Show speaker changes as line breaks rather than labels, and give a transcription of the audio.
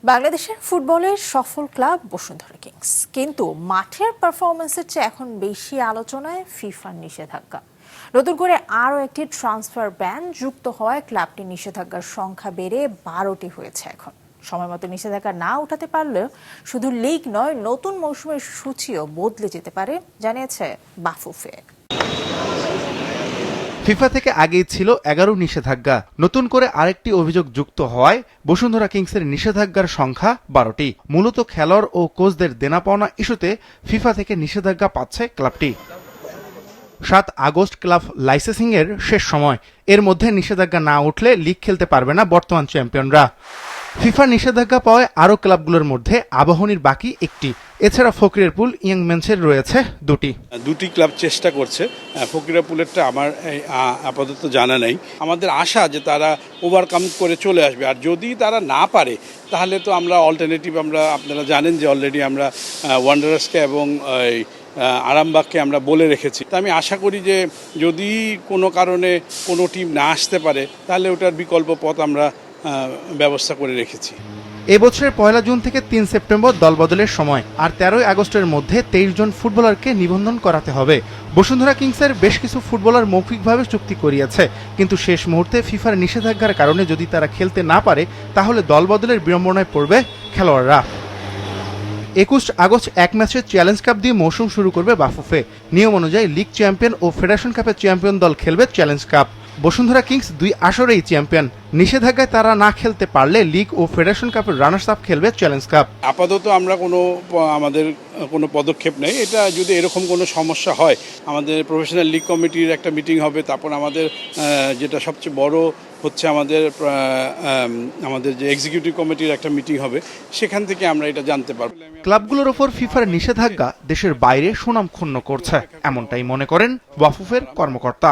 বাংলাদেশের ফুটবলের সফল ক্লাব বসুন্ধরা কিংস, কিন্তু মাঠের পারফরমেন্সের চেয়ে এখন বেশি আলোচনায় ফিফার নিষেধাজ্ঞা। নতুন করে আরও একটি ট্রান্সফার ব্যান যুক্ত হওয়ায় ক্লাবটির নিষেধাজ্ঞার সংখ্যা বেড়ে 12টি হয়েছে। এখন সময়মতো নিষেধাজ্ঞা না উঠাতে পারলেও শুধু লিগ নয়, নতুন মৌসুমের সূচিও বদলে যেতে পারে, জানিয়েছে বাফুফে।
ফিফা থেকে আগেই ছিল 11 নিষেধাজ্ঞা। নতুন করে আরেকটি অভিযোগ যুক্ত হওয়ায় বসুন্ধরা কিংসের নিষেধাজ্ঞার সংখ্যা 12টি। মূলত খেলোয়াড় ও কোচদের দেনা পাওনা ইস্যুতে ফিফা থেকে নিষেধাজ্ঞা পাচ্ছে ক্লাবটি। 7 আগস্ট ক্লাব লাইসেন্সিং এর শেষ সময়। এর মধ্যে নিষেধাজ্ঞা না উঠলে লিগ খেলতে পারবে না বর্তমান চ্যাম্পিয়নরা। ফিফা নিষেধাজ্ঞা পাওয়ায় আরও ক্লাবগুলোর মধ্যে আবাহনীর বাকি একটি। এছাড়া ফকিরেরপুল, ইয়াং মেন্সের রয়েছে দুটি
ক্লাব চেষ্টা করছে। ফকিরাপুলেরটা আমার আপাতত জানা নেই। আমাদের আশা যে তারা ওভারকাম করে চলে আসবে, আর যদি তারা না পারে তাহলে তো আমরা অল্টারনেটিভ, আপনারা জানেন যে অলরেডি আমরা ওয়ান্ডারার্সকে এবং আরামবাগকে আমরা বলে রেখেছি। তা আমি আশা করি যে যদি কোনো কারণে কোনো টিম না আসতে পারে তাহলে ওটার বিকল্প পথ আমরা ব্যবস্থা করে রেখেছি।
এবছরের 1 জুন থেকে 3 সেপ্টেম্বর দলবদলের সময়, আর 13 আগস্টের মধ্যে 23 জন ফুটবলারকে নিবন্ধন করাতে হবে। বসুন্ধরা কিংসের বেশ কিছু ফুটবলার মৌখিকভাবে চুক্তি করিয়েছে, কিন্তু শেষ মুহূর্তে ফিফার নিষেধাজ্ঞার কারণে যদি তারা খেলতে না পারে তাহলে দলবদলের বিড়ম্বনায় পড়বে খেলোয়াড়রা। 21 আগস্ট এক ম্যাচের চ্যালেঞ্জ কাপ দিয়ে মৌসুম শুরু করবে বাফুফে। নিয়ম অনুযায়ী লিগ চ্যাম্পিয়ন ও ফেডারেশন কাপের চ্যাম্পিয়ন দল খেলবে চ্যালেঞ্জ কাপ। বসুন্ধরা কিংস 2 আসরেই চ্যাম্পিয়ন। নিষেধাজ্ঞায় তারা না খেলতে পারলে লিগ ও ফেডারেশন কাপের রানার্স আপ খেলবে চ্যালেঞ্জ কাপ।
আপাতত আমরা আমাদের কোনো পদক্ষেপ নেই। এটা যদি এরকম কোনো সমস্যা হয়, আমাদের প্রফেশনাল লিগ কমিটির একটা মিটিং হবে। তারপর আমাদের যেটা সবচেয়ে বড় হচ্ছে আমাদের যে এক্সিকিউটিভ কমিটির একটা মিটিং হবে, সেখান থেকে আমরা এটা জানতে পারব।
ক্লাবগুলোর ওপর ফিফার নিষেধাজ্ঞা দেশের বাইরে সুনাম ক্ষুণ্ণ করছে, এমনটাই মনে করেন বাফুফের কর্মকর্তা।